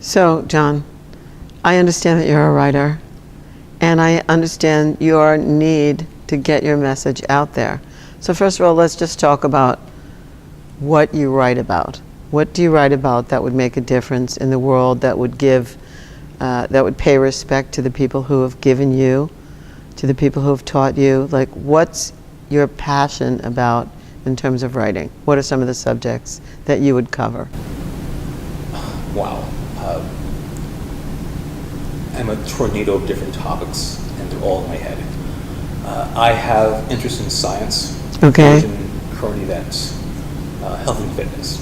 So, John, I understand that you're a writer, and I understand your need to get your message out there. So first of all, let's just talk about what you write about. What do you write about that would make a difference in the world, that would that would pay respect to the people who have given you, to the people who have taught you? Like, what's your passion about in terms of writing? What are some of the subjects that you would cover? Wow. I'm a tornado of different topics, and they're all in my head. I have interest in science, Okay. religion, current events, health and fitness,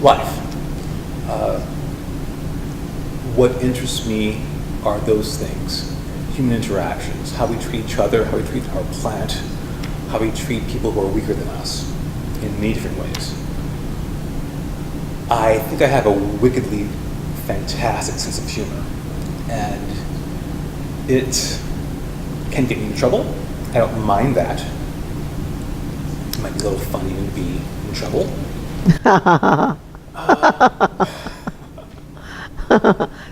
life. What interests me are those things: human interactions, how we treat each other, how we treat our planet, how we treat people who are weaker than us in many different ways. I think I have a wickedly fantastic sense of humor, and it can get me in trouble. I don't mind that. It might be a little funny to be in trouble.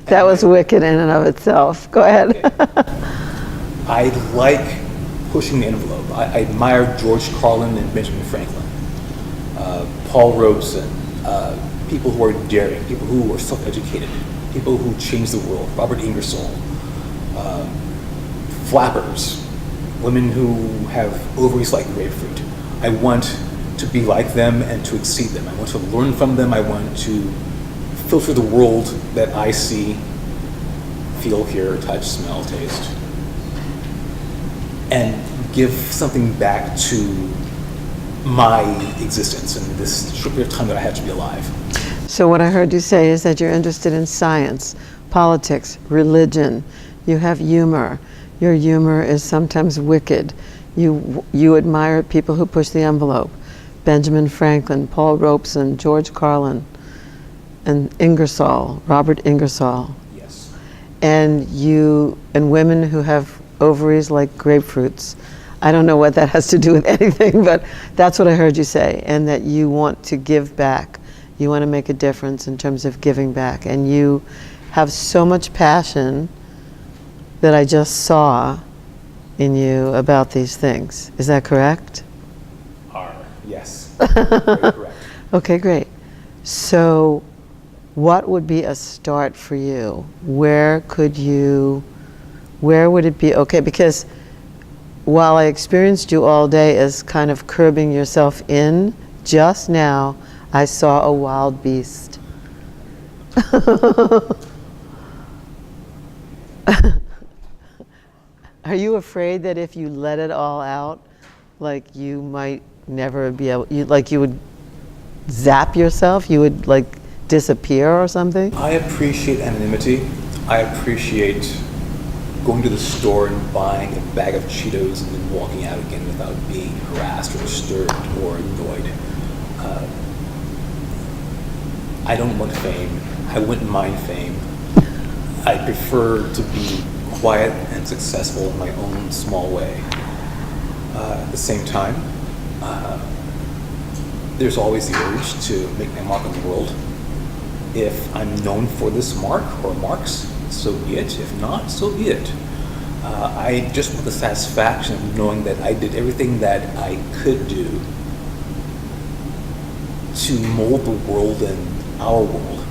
That was wicked in and of itself. Go ahead. I like pushing the envelope. I admire George Carlin and Benjamin Franklin, Paul Robeson, people who are daring, people who are self-educated, people who change the world, Robert Ingersoll, flappers, women who have ovaries like grapefruit. I want to be like them and to exceed them. I want to learn from them. I want to filter the world that I see, feel, hear, touch, smell, taste, and give something back to my existence in this short period of time that I have to be alive. So what I heard you say is that you're interested in science, politics, religion. You have humor. Your humor is sometimes wicked. You admire people who push the envelope. Benjamin Franklin, Paul Robeson, George Carlin, and Ingersoll, Robert Ingersoll. Yes. And women who have ovaries like grapefruits. I don't know what that has to do with anything, but that's what I heard you say, and that you want to give back. You want to make a difference in terms of giving back. And you have so much passion that I just saw in you about these things. Is that correct? Yes. Very correct. Okay, great. So what would be a start for you? Where would it be okay? Because while I experienced you all day as kind of curbing yourself in, just now I saw a wild beast. Are you afraid that if you let it all out, like you might never be able, you would zap yourself, you would like disappear or something? I appreciate anonymity. I appreciate going to the store and buying a bag of Cheetos and then walking out again without being harassed or disturbed or annoyed. I don't want fame. I wouldn't mind fame. I prefer to be quiet and successful in my own small way. At the same time, there's always the urge to make my mark on the world. If I'm known for this mark or marks, so be it. If not, so be it. I just want the satisfaction of knowing that I did everything that I could do to mold the world and our world.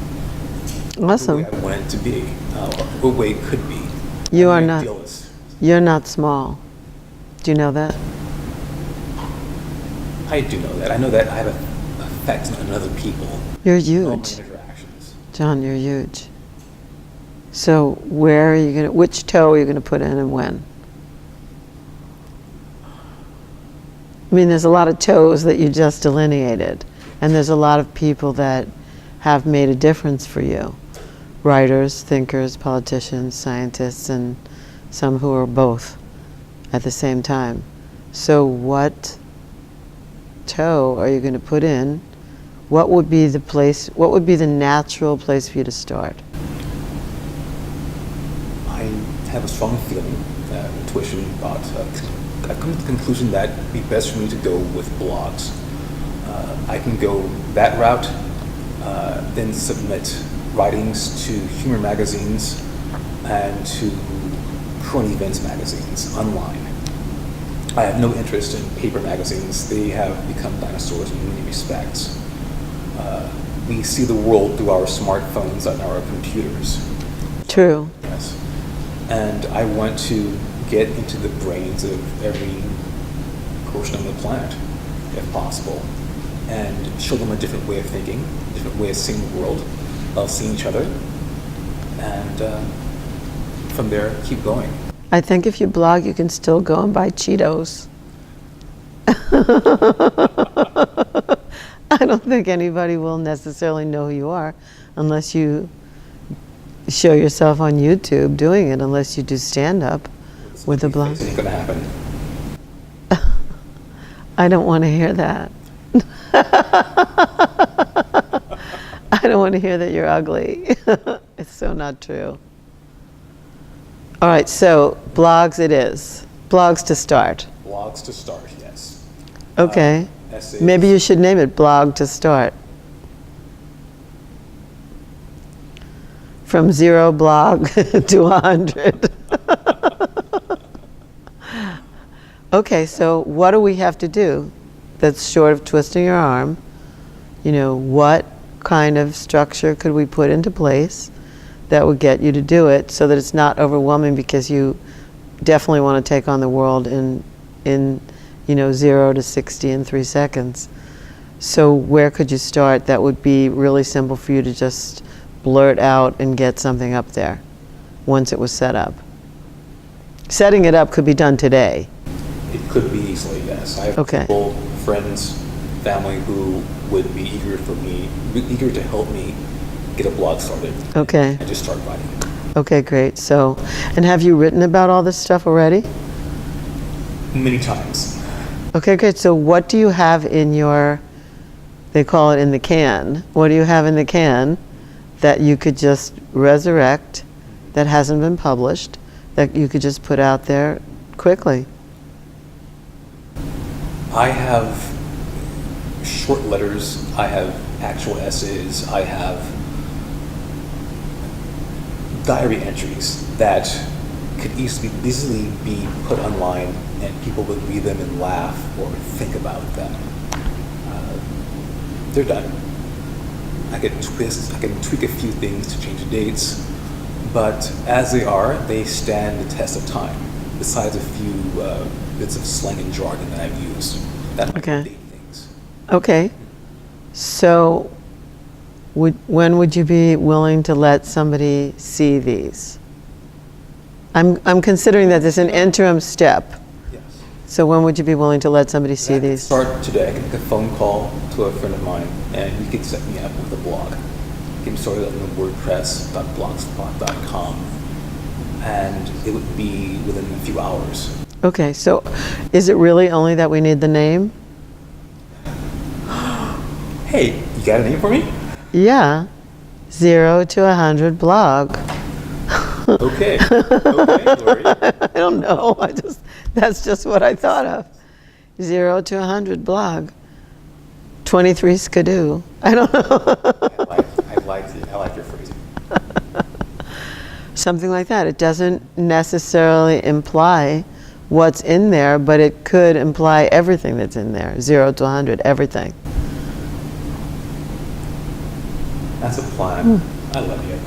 Awesome. The way I want it to be, the way it could be. You're not small. Do you know that? I do know that. I know that I have effects on other people. You're All my huge. interactions. John, you're huge. So which toe are you gonna put in and when? I mean, there's a lot of toes that you just delineated, and there's a lot of people that have made a difference for you. Writers, thinkers, politicians, scientists, and some who are both at the same time. So what toe are you going to put in? What would be the natural place for you to start? I have a strong feeling, intuition, thought. I've come to the conclusion that it'd be best for me to go with blogs. I can go that route, then submit writings to humor magazines and to current events magazines online. I have no interest in paper magazines. They have become dinosaurs in many respects. We see the world through our smartphones and our computers. True. Yes. And I want to get into the brains of every person on the planet, if possible, and show them a different way of thinking, a different way of seeing the world, of seeing each other, and from there, keep going. I think if you blog, you can still go and buy Cheetos. I don't think anybody will necessarily know who you are unless you show yourself on YouTube doing it, unless you do stand-up with a blog. It's going to happen. I don't want to hear that. I don't want to hear that you're ugly. It's so not true. All right, so blogs it is. Blogs to start. Blogs to start, yes. Okay. Essays. Maybe you should name it Blog to Start. From 0 blog to 100. Okay, so what do we have to do that's short of twisting your arm? You know, what kind of structure could we put into place that would get you to do it so that it's not overwhelming, because you definitely want to take on the world in 0 to 60 in 3 seconds. So where could you start that would be really simple for you to just blurt out and get something up there once it was set up? Setting it up could be done today. It could be easily, yes. I have Okay. people, friends, family who would be eager to help me get a blog started. Okay. And just start writing. Okay, great. So, and have you written about all this stuff already? Many times. Okay, great. So what do you have in your, they call it in the can, what do you have in the can that you could just resurrect, that hasn't been published, that you could just put out there quickly? I have short letters, I have actual essays, I have diary entries that could easily be put online and people would read them and laugh or think about them. They're done. I can tweak a few things to change the dates, but as they are, they stand the test of time, besides a few bits of slang and jargon that I've used that might Okay. date things. Okay. So when would you be willing to let somebody see these? I'm considering that there's an interim step. Yes. So when would you be willing to let somebody see I can these? start today. I can make a phone call to a friend of mine, and he can set me up with a blog. Get me started on the WordPress.blogspot.com, and it would be within a few hours. Okay, so is it really only that we need the name? Hey, you got a name for me? Yeah, 0 to 100 blog. Okay. Okay, Laurie. I don't know. That's just what I thought of. 0 to 100 blog. 23 skidoo. I don't know. I like your phrasing. Something like that. It doesn't necessarily imply what's in there, but it could imply everything that's in there. 0 to 100, everything. That's a plan. I love you.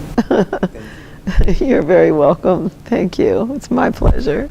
Thank you. You're very welcome. Thank you. It's my pleasure.